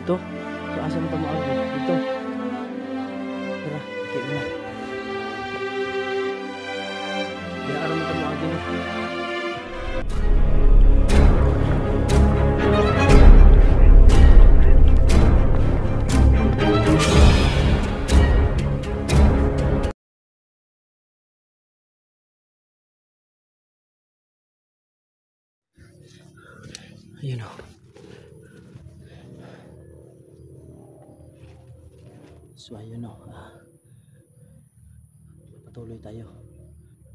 dito. So asa mo tamo agi? Dito. Tara, okay na. Di ara mo tamo agi no. Ayun o. So ayun o. Patuloy tayo.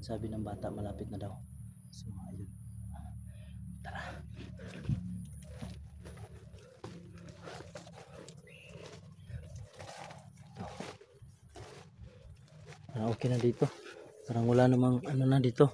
Sabi ng bata malapit na daw. So ayun. Tara. Parang okay na dito. Parang wala namang ano na dito.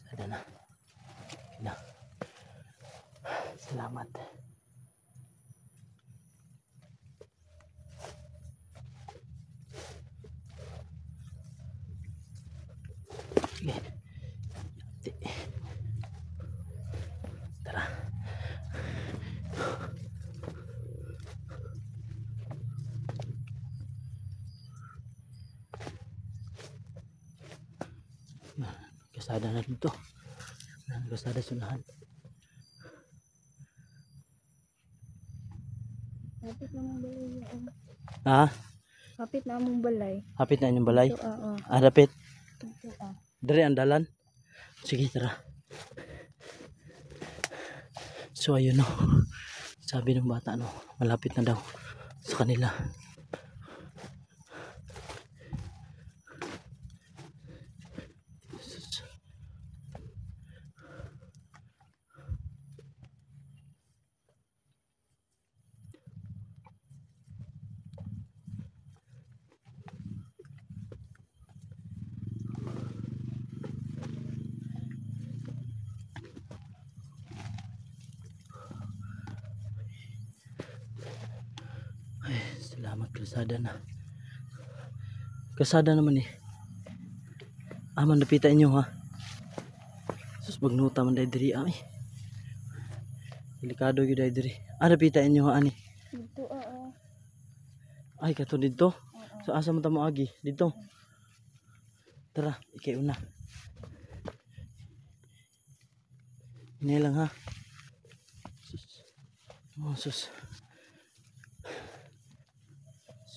Sada na. Na. Salamat. Tara. Kasada na dito. Kasada sunahan. Hapit na mong balay. Ha? Hapit na mong balay. Hapit na inyong balay? Ito, oo. Hapit? Ito, Dari ang dalan? Sige, tara. So ayun no. Sabi ng bata no, malapit na daw sa kanila. Ay, salamat, kasada na. Kasada naman eh. Mandapitan nyo ha. Sus, magnuta man dahil diri ay. Delikado yun dahil diri. Napitaan nyo ha ani. Dito, oo. Ay, kato dito. So asa mo tamo agi? Dito. Tara, ikay una. Ini lang ha. Sus. Oh, sus.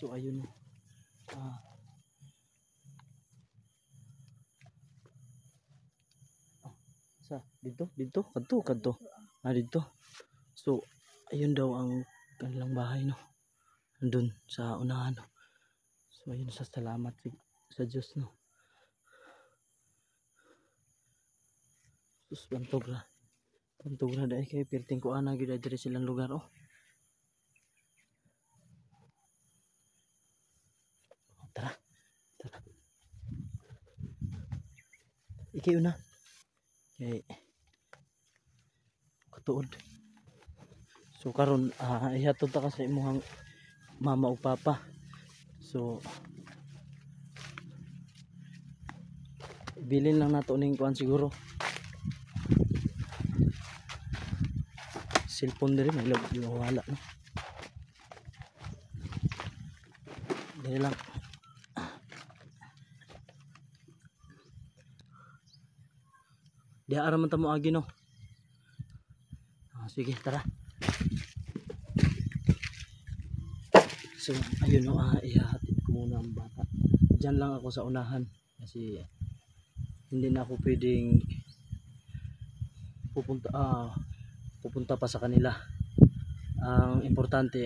So ayun. Sa dito, kadto. Dito. So ayun daw ang kanilang bahay no. Andun sa unahan no. So ayun, sa salamat sa Diyos no. Sus, pantogra dahil kay pirting ko ana gyud diri silang lugar oh. Tara. Ikay una. Kay katuod. So karon ihatod ta ka sa imong mama o papa. So bilin lang nato ning kuan siguro. Cellphone diri may wala no. Dili lang. Di ara man tamo agi no. Sige, tara. So ayun no, ihahatid ko muna ang bata. Diyan lang ako sa unahan kasi hindi na ako pwedeng pupunta pa sa kanila. Ang importante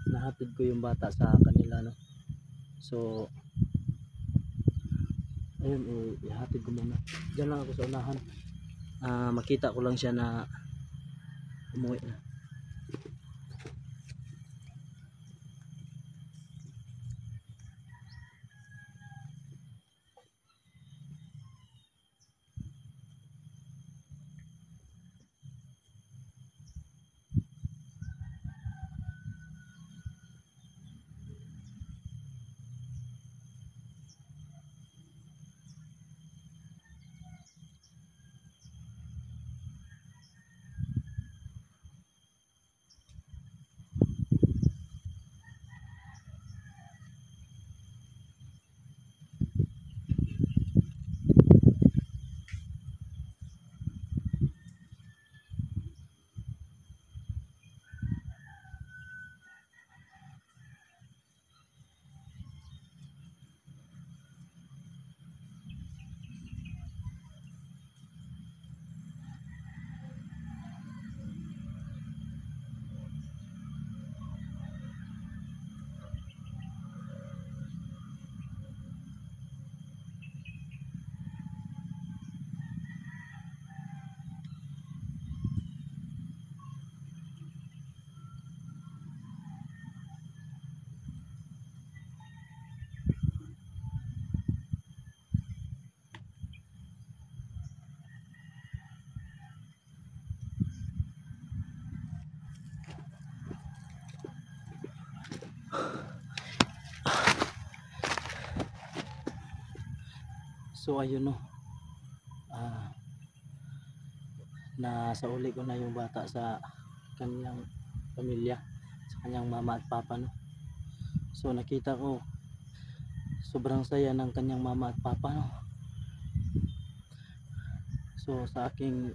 nahatid ko yung bata sa kanila no. So ayun, ihatid ko muna. Diyan lang ako sa unahan. Makita ko lang siya na umuwi na. So ayun no. Nasa uli ko na yung bata sa kanyang pamilya, sa kanyang mama at papa no. So nakita ko sobrang saya ng kanyang mama at papa no. So sa aking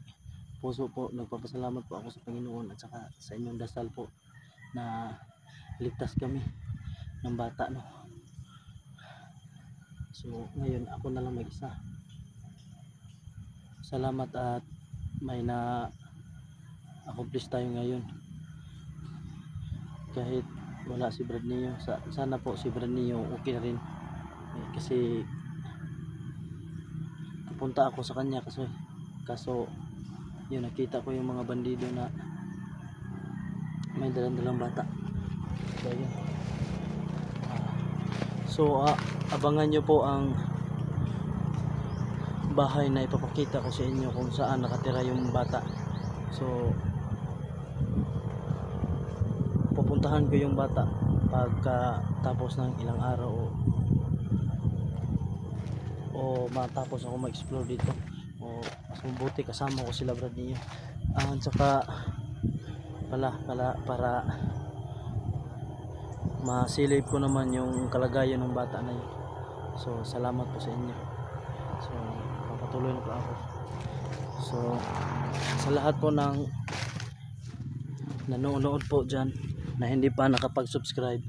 puso po nagpapasalamat po ako sa Panginoon at saka sa inyong dasal po na ligtas kami ng bata no. So ngayon ako na lang mag-isa. Salamat at may na accomplish tayo ngayon. Kahit wala si Brad Neo, sana po si Brad Neo okay rin. Kasi napunta ako sa kanya kaso yun, nakita ko yung mga bandido na may dalang bata. So yun. Abangan nyo po ang bahay na ipapakita ko sa inyo kung saan nakatira yung bata. So pupuntahan ko yung bata pagka tapos ng ilang araw o matapos ako ma-explore dito, o mas mabuti kasama ko sila Brad Neo. At saka para masilip ko naman yung kalagayan ng bata na yun. So salamat po sa inyo. So papatuloy na po ako. So sa lahat po ng nanonood po dyan na hindi pa nakapag-subscribe,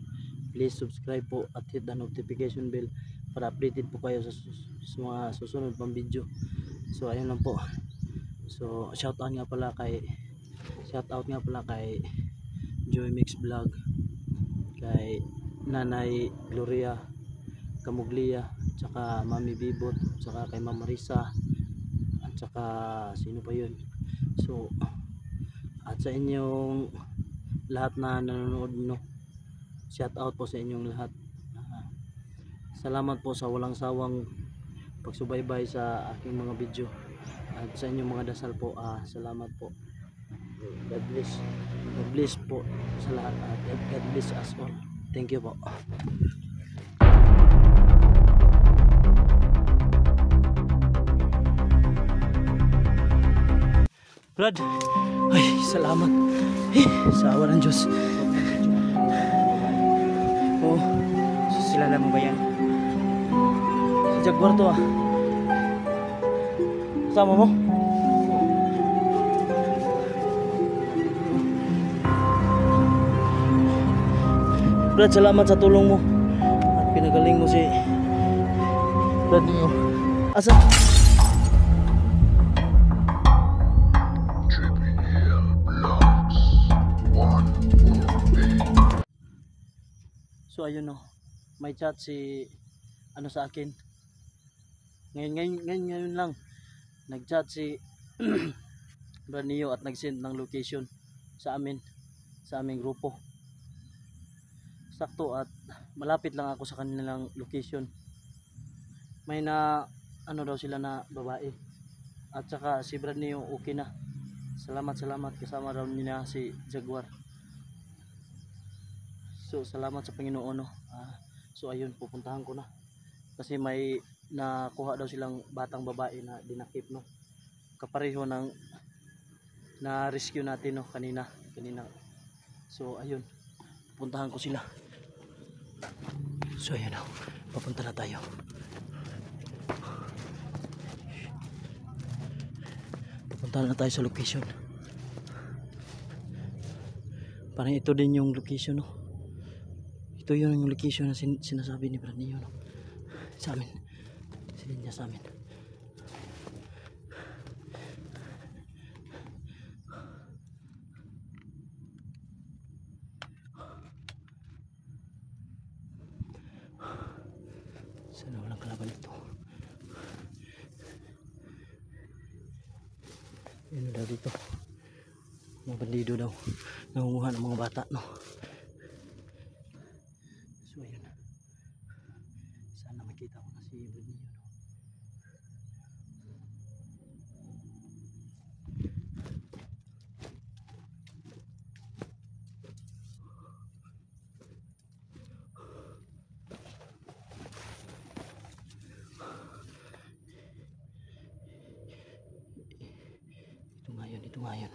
please subscribe po at hit the notification bell para updated po kayo sa mga susunod pang video. So ayun lang po. So shout out nga pala kay Joy Mix Vlog, kay Nanay Gloria Camuglia, tsaka Mami Bibot, tsaka kay Mama Risa, at tsaka sino pa yun. So at sa inyong lahat na nanonood no, shout out po sa inyong lahat. Salamat po sa walang sawang pagsubaybay sa aking mga video at sa inyong mga dasal po. Salamat po. God bless po sa lahat at God bless us all. Thank you po. Brad, ay salamat. Sa awa ng Diyos. Oo. Sila lang mo ba yan? Si Jaguar to Kasama mo? Brad, salamat sa tulong mo at pinagaling mo si Brad Neo. Asa? So ayun no, may chat si sa akin. Ngayon lang nag-chat si Brad Neo at nag-send ng location sa aming grupo. Sakto at malapit lang ako sa kanilang location. May na daw sila na babae. At saka si Brad Neo okay na. Salamat kasama raw niya si Jaguar. So salamat sa Panginoon no. So ayun, pupuntahan ko na. Kasi may nakuha daw silang batang babae na dinakip no. Kapareho ng na rescue natin no kanina. So ayun, pupuntahan ko sila. So ayun no, papunta na tayo. Pupunta na tayo sa location. Parang ito din yung location no. Ito yung location na sinasabi ni Brad Neo no? Sa amin. Sininya sa amin. Sana walang kalaban ito. Ano daw dito? Mga bandido daw. Nangunguha ng mga bata no. So ayun. Sana makita ko na si Brad Neo no. Ito nga yun.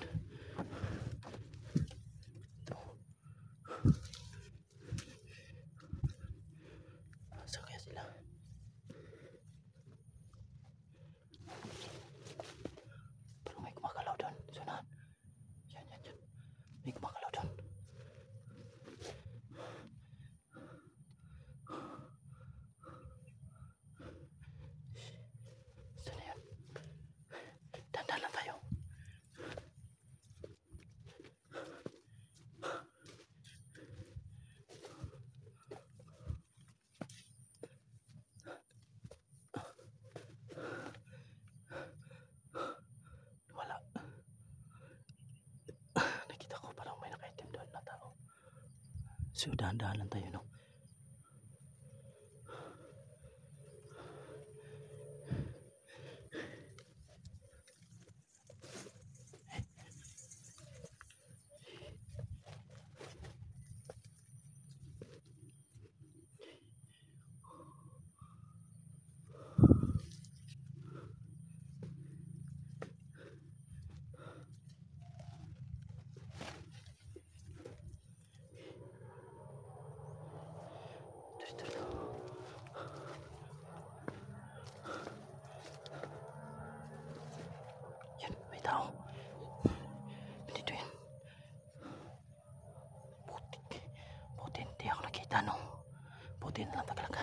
Ito. Saan kaya sila? Pero may kumagalaw doon. Sunan. Yan. May kumagalaw doon. Saan na yun? Dandan lang tayo. Wala. Nakita ko parang may nakaitim doon na tao. So dahan-dahan lang tayo, no? Dito. Yan, may tao. Dito yan. Buti hindi ako nakita, no? Buti na lang talaga.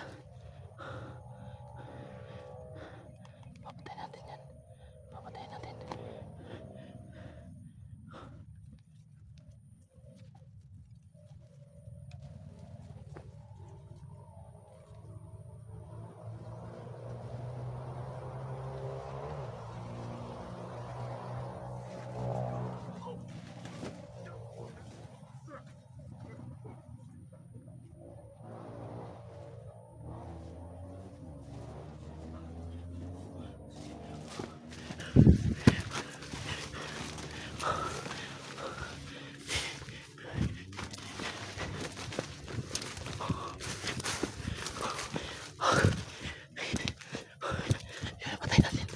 Papatayin natin yan. Papatayin natin. Yan, patayin natin.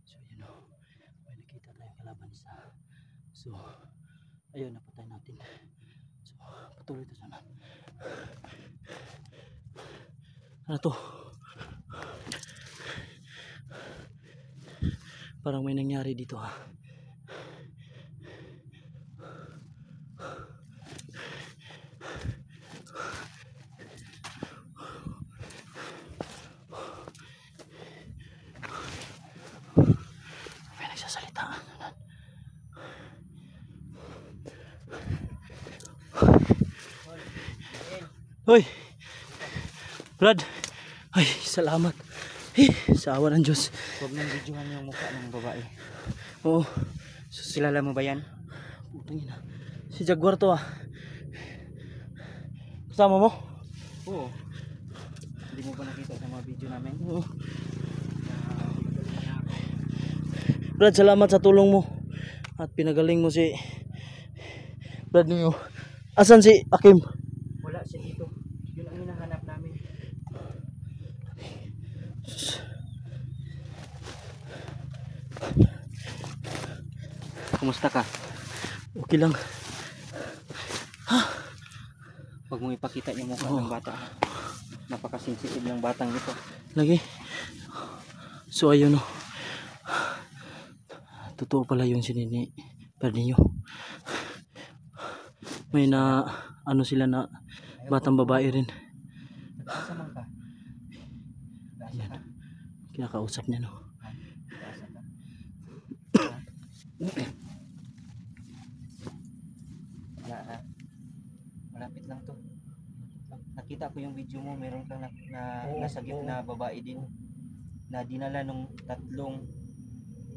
So yun, oh. May nakita tayong kalaban isa. So ayun, napatay natin. So patuloy ito sana. Ano to? Parang may nangyari dito, ha. May nagsasalita. Hoy! Brad! Ay, salamat. Sa awa ng Diyos. Huwag nang videohan yung mukha ng babae. Oo. So, kilala mo ba yan? Putang ina. Si Jaguar to, ah. Kasama mo? Oo. Hindi mo ba nakita sa mga video namin? Oo. Brad, salamat sa tulong mo. At pinagaling mo si Brad niyo. Asan si Akim? Wala siya dito. Yun ang hinahanap namin. Kumusta ka? Okay lang. Huwag mong ipakita yung mukha ng bata. Napaka-sensitive ng batang ito. Lagi. So ayun, oh. Totoo pala yung sinini Pardinyo. May na ano sila na batang babae rin. Nag-asa man ka? Nag-asa ka? Kinakausap niya, no. Nag-asa ka? Wala ha? Malapit lang to. Nakita ko yung video mo, meron kang nasa gitna babae din na dinala nung tatlong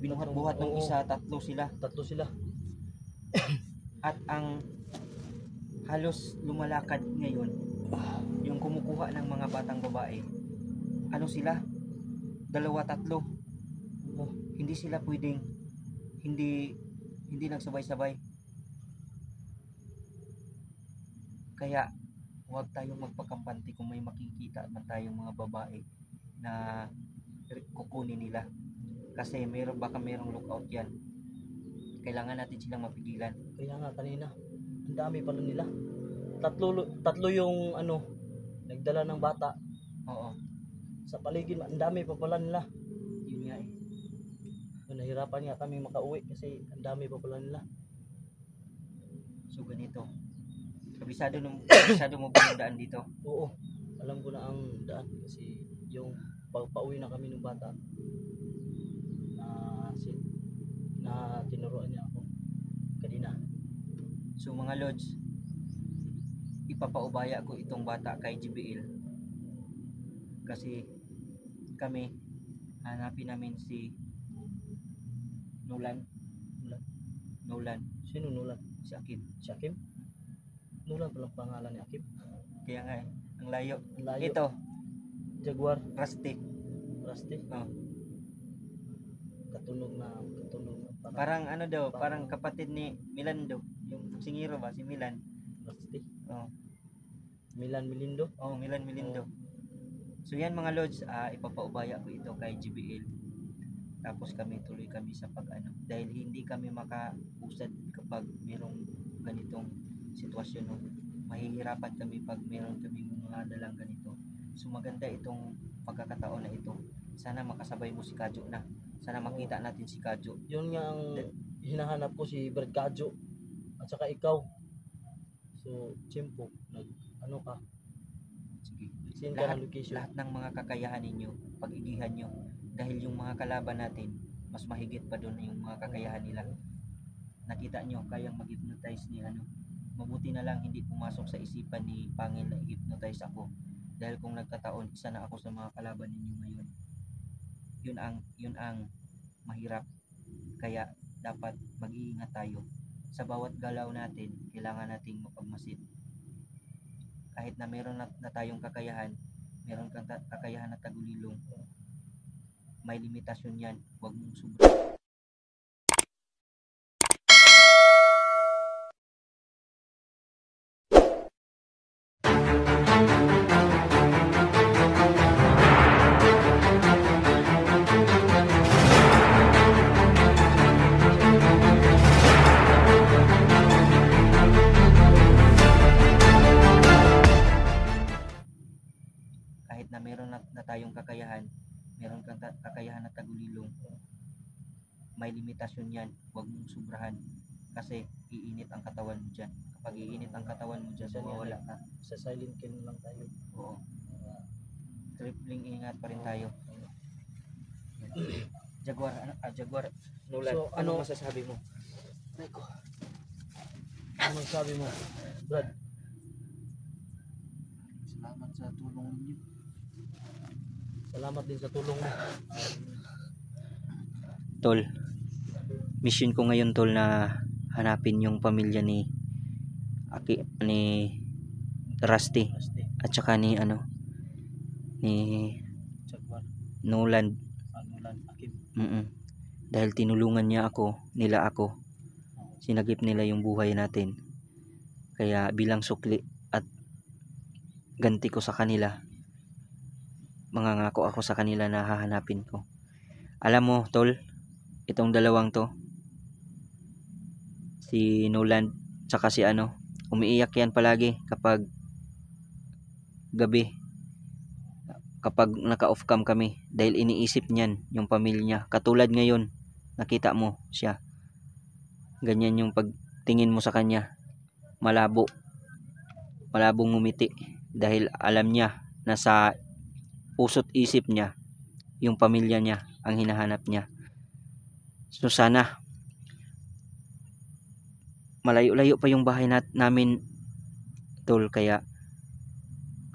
binuhat-buhat ng isa, tatlo sila. Tatlo sila. At ang halos lumalakad ngayon, yung kumukuha ng mga batang babae, ano sila? Dalawa, tatlo. hindi sila pwedeng hindi nagsabay-sabay. Kaya huwag tayong magpakampante kung may makikita man tayong mga babae na kukunin nila. Kasi baka merong lookout yan. Kailangan natin silang mapigilan. Kaya nga kanina, ang dami pala nila. Tatlo yung nagdala ng bata. Oo, Sa paligid, ang dami pa pala nila. yun nga eh. So, nahirapan nga kami makauwi kasi ang dami pa pala nila. So ganito. Kabisado mo ba yung daan dito? Oo, alam ko na ang daan kasi yung pauwi na kami ng bata na tinuruan niya ako kanina. So mga lods, ipapaubaya ko itong bata kay JBL. Kasi kami, hanapin namin si Nolan. Sino Nulan? Si Akib. Si Akim? Nulan palang pangalan ni Akim. Kaya nga eh, ang layo. Ang layo. Ito, Jaguar. Rusty. Rusty. Oh. Katunog na Parang ano daw, parang kapatid ni Milan daw. Yung singiro ba, si Milan. Rusty. Oh. Milan Milindo. Oh, Milan Milindo. So yan mga lods, ipapaubaya ko ito kay JBL. Tapos tuloy kami sa dahil hindi kami makausad kapag merong ganitong sitwasyon, no. Mahihirapan kami pag meron kami mga dalang ganito. So maganda itong pagkakataon na ito. Sana makasabay mo si Kadyo na. Sana makita natin si Kadyo. Yun nga ang hinahanap ko, si Brad Kadyo at saka ikaw. So, Chimpo, ka? Sige. Send ka ng location. Lahat ng mga kakayahan ninyo, pag-igihan nyo. Dahil yung mga kalaban natin, mas mahigit pa doon yung mga kakayahan nila. Nakita nyo, kayang mag-hypnotize ni Mabuti na lang hindi pumasok sa isipan ni Pangil na i-hypnotize ako. Dahil kung nagkataon, isa na ako sa mga kalaban ninyo ngayon. Yun ang mahirap. Kaya dapat mag-iingat tayo. Sa bawat galaw natin, kailangan nating mapagmasid. Kahit na meron na tayong kakayahan, meron kang kakayahan na tagulilong, may limitasyon yan. Huwag mong sobra. Kahit na meron na tayong kakayahan, meron kang kakayahan na tagulilong, may limitasyon yan. Huwag mong sobrahan kasi iinit ang katawan mo dyan. Kapag iinit ang katawan mo dyan, mawawala ka. Sa silent kill lang tayo. Oo. Tripling ingat pa rin tayo. Jaguar, Jaguar. Nolan, So, ano masasabi mo? Ano sabi mo, Brad? Salamat sa tulong niyo. Salamat din sa tulong mo. Tol, mission ko ngayon tol na hanapin yung pamilya ni Rusty at saka ni Jaguar. Nolan. Nulan, Akim. Dahil tinulungan nila ako. Sinagip nila yung buhay natin. Kaya bilang sukli at ganti ko sa kanila, mangangako ako sa kanila na hahanapin ko. Alam mo tol, itong dalawang to, si Nolan tsaka si umiiyak yan palagi kapag gabi, kapag naka-off cam kami, dahil iniisip niyan yung pamilya niya. Katulad ngayon, nakita mo siya, ganyan yung pagtingin mo sa kanya, malabong ngumiti, dahil alam niya na sa puso't isip niya yung pamilya niya ang hinahanap niya. So sana malayo-layo pa yung bahay namin tol, kaya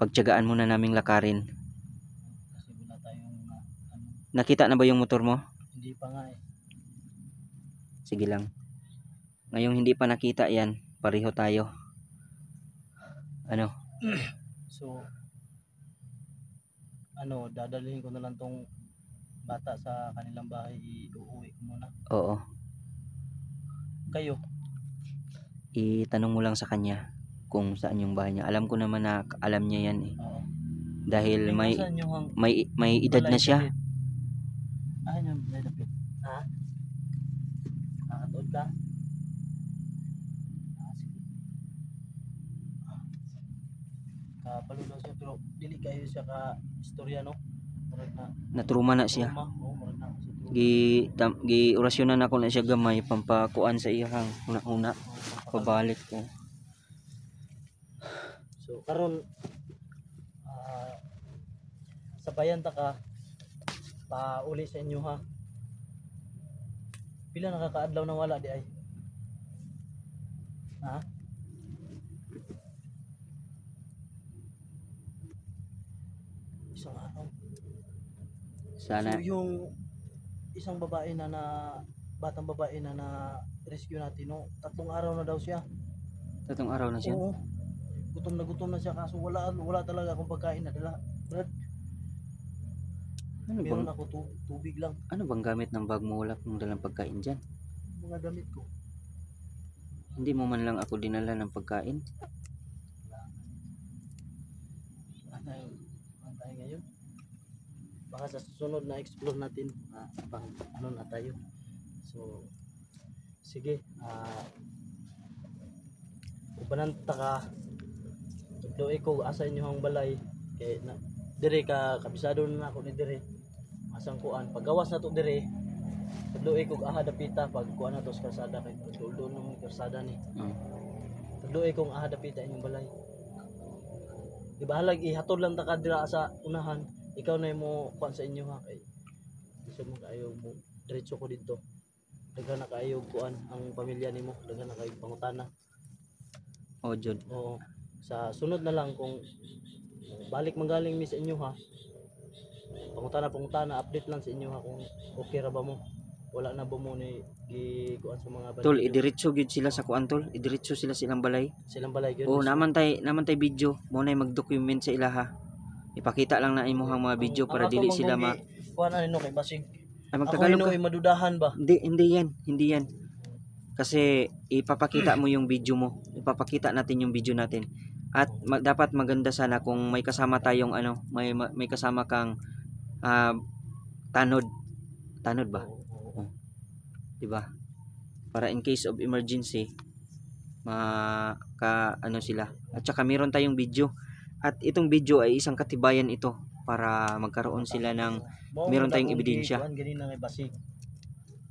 pagtiyagaan muna naming lakarin. Kasi wala tayong Nakita na ba yung motor mo? hindi pa nga eh. Sige lang. Ngayong hindi pa nakita yan, pareho tayo. So, dadalhin ko na lang tong bata sa kanilang bahay, uuwi ko muna. Oo. Kayo? Itanong mo lang sa kanya kung saan yung bahay niya. Alam ko naman na alam niya yan eh. Oo. Dahil may Nasaan yung may edad na siya. Ah, yun, may dapit. Ha? Nakatuod ka? Ah, sige. Kapalo daw siya, pero dili kayo siya ka istorya, no? Murag na Natruma na siya. trauma. Oo, murag na sa trauma. Gi orasyonan ako na siya gamay pampakuan sa iyang una-una pabalik ko. So karon sabayan ta ka pauli sa inyo ha. Pila nakakaadlaw nang wala di ay? Ha? Isang araw. Sana So yung isang babae batang babae na rescue natin, no, 3 araw na daw siya. tatong araw na siya. Oo. Gutom na siya kaso wala talaga akong pagkain na dala. Brad, Ano meron bang ako tubig lang, gamit ng bag mo? Wala kang dalang pagkain dyan. mga damit ko. Hindi mo man lang ako dinala ng pagkain. Ano tayo ngayon? Baka sa susunod na explore natin, pang ano na tayo. So sige, ubananta ka. Tudloy ko asa inyo ang balay kay na dire ka kabisado na ako ni dire. Asang kuan paggawas na to dire. Tudloy ko aha dapita pag kuan na to sa kalsada kay tudlo no kalsada ni. Tudloy kong aha dapita inyong balay. Di ba halag ihatod lang ta ka dira sa unahan. Ikaw na mo kuan sa inyo ha kay gusto mo kayo mo diretso ko dito. Daghan na kayo kuan ang pamilya nimo, daghan na kayo pangutana. O jud. Oo. Sa sunod na lang kung balik manggaling mi sa inyo ha. Pangutana update lang sa inyo ha kung okay ra ba mo. Wala na ba mo ni kuan sa mga Tol, balay. idiretso gid sila sa kuan tol. Idiretso sila silang balay. Silang balay gyud. Oo, naman tay video. Mo na mag-document sa ilaha. Ipakita lang na imong mga video para dili sila kuan ano kay basig. Ay, Ako magtagalog ka. ay madudahan ba? Hindi yan. Kasi ipapakita mo yung video mo. Ipapakita natin yung video natin. At dapat maganda sana kung may kasama tayong may kasama kang tanod. Tanod ba? Oo. 'Di ba? Para in case of emergency sila. At saka meron tayong video. At itong video ay isang katibayan ito para magkaroon sila ng meron tayong ebidensya. Kuan gani na may basig.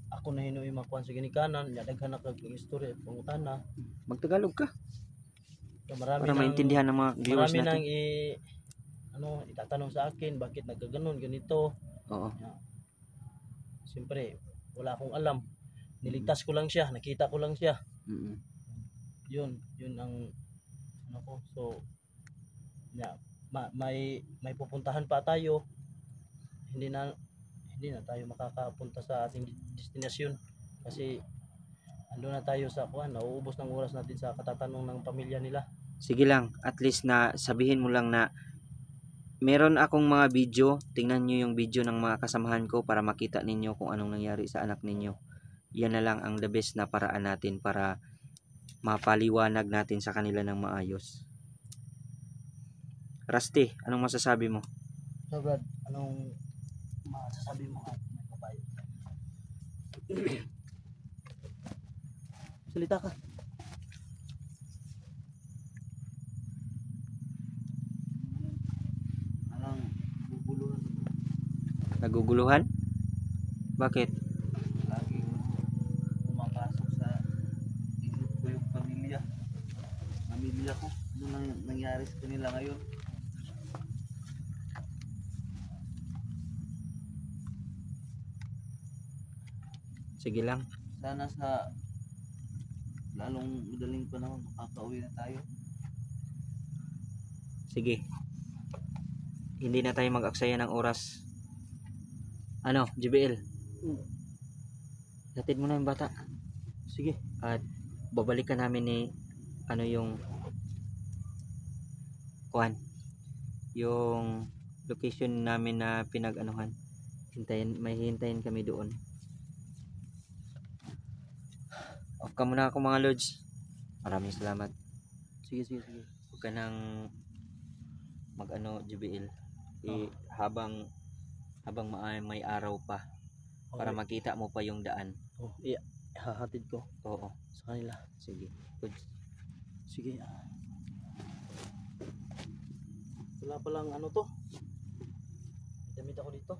Ako na hinuoy makuan sa ginikanan, nya daghan na kag istorya pangutana. Magtagalog ka Marami para maintindihan ng mga viewers marami natin. nang itatanong sa akin bakit nagkaganon ganito. Oo. Siyempre, wala akong alam. Niligtas ko lang siya, nakita ko lang siya. Mm. Yun ang ano ko. So, may pupuntahan pa tayo. Hindi na tayo makakapunta sa ating destinasyon kasi ando na tayo sa kuan, nauubos ng oras natin sa katatanong ng pamilya nila. Sige lang, at least na sabihin mo lang na meron akong mga video. Tingnan nyo yung video ng mga kasamahan ko para makita ninyo kung anong nangyari sa anak ninyo. Yan na lang ang the best na paraan natin para mapaliwanag natin sa kanila ng maayos. Rusty, anong masasabi mo? So Brad, anong masasabi mo at may babae? Salita ka. Anong bubuluhan? Naguguluhan? Bakit? Laging pumapasok sa isip ko yung pamilya ko. Ano nangyari sa kanila ngayon? Sige lang. Sana sa lalong madaling panahon makakauwi na tayo. Sige. Hindi na tayo mag-aksaya ng oras. Ano, JBL? Hatid mo na yung bata. Sige. At babalikan namin ni yung kuan. Yung location namin na pinag-anuhan. May hintayin kami doon. Off ka muna ako mga lods. Maraming salamat. Sige, sige, sige. Huwag ka nang mag-ano, JBL. Oh. Habang may araw pa para Okay. makita mo pa yung daan. Oh, hahatid ko Oo, sa kanila. sige. Good. Sige. Wala palang ano to. May damit ako dito.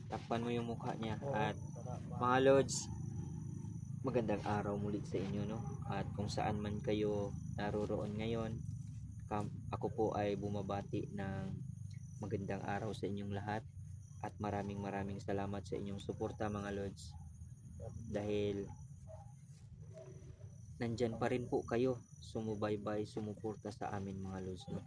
Takpan mo yung mukha niya. Oo, At para mga lods, magandang araw muli sa inyo, no? At kung saan man kayo naroroon ngayon, ako po ay bumabati ng magandang araw sa inyong lahat. At maraming salamat sa inyong suporta mga lods. Dahil nandyan pa rin po kayo, sumubaybay, sumuporta sa amin mga lods, no?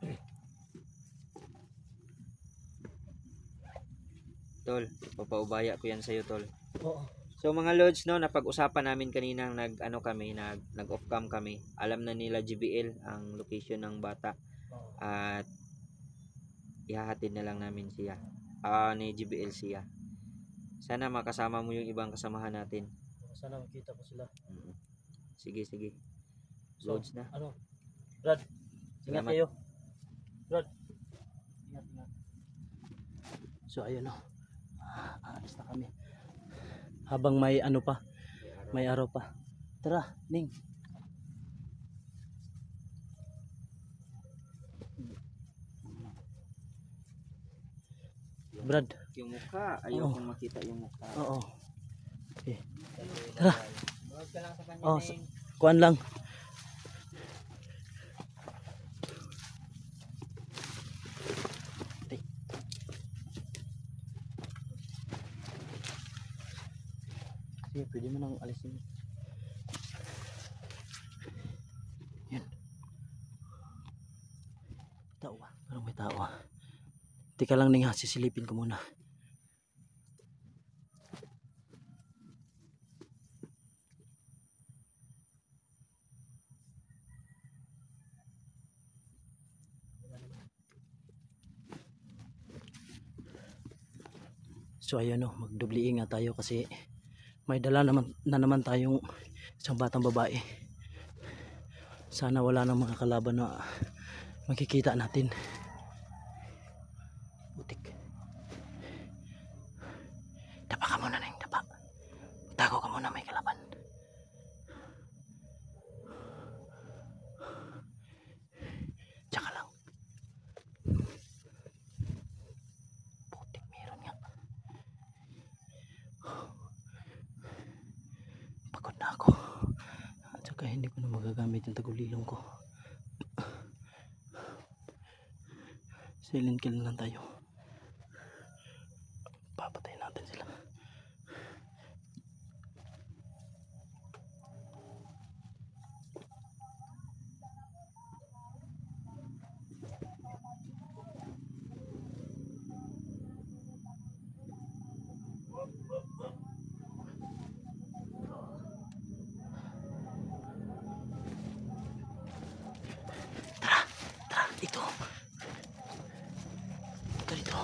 Tol, papaubaya ko yan sa'yo, tol. Oo. So mga lods, no, napag-usapan namin kaninang nag-off cam kami. Alam na nila JBL ang location ng bata Oo. at ihahatid na lang namin siya. Ni JBL siya. Sana makasama mo yung ibang kasamahan natin. Sana makita ko sila. Sige. So, Loads na. ano? Brad, ingat Salamat. kayo. Brad. Ingat. So ayun, no. Aalis na kami. Habang may ano pa, may araw pa. Tara, Ning. Brad. Yung mukha, ayokong makita yung mukha. Oo. Okay. Tara. Huwag ka lang sa kanya, Oh, Neng. kuan lang. Sige, pwede mo nang alisin. Yan. Tao ba? Parang may tao. Teka lang, Ning, ha, sisilipin ko muna. So ayun, no, magdubli ingat tayo kasi may dala naman tayong isang batang babae. Sana wala nang mga kalaban na makikita natin. Butik. Dapa ka muna, Neng, dapa. Tago ka muna, may kalaban. Tsaka lang. Butik, meron nga. Pagod na ako. At saka hindi ko na magagamit yung tagulilong ko. Silent kill lang tayo. Papatayin natin sila. Tara, dito. Dito.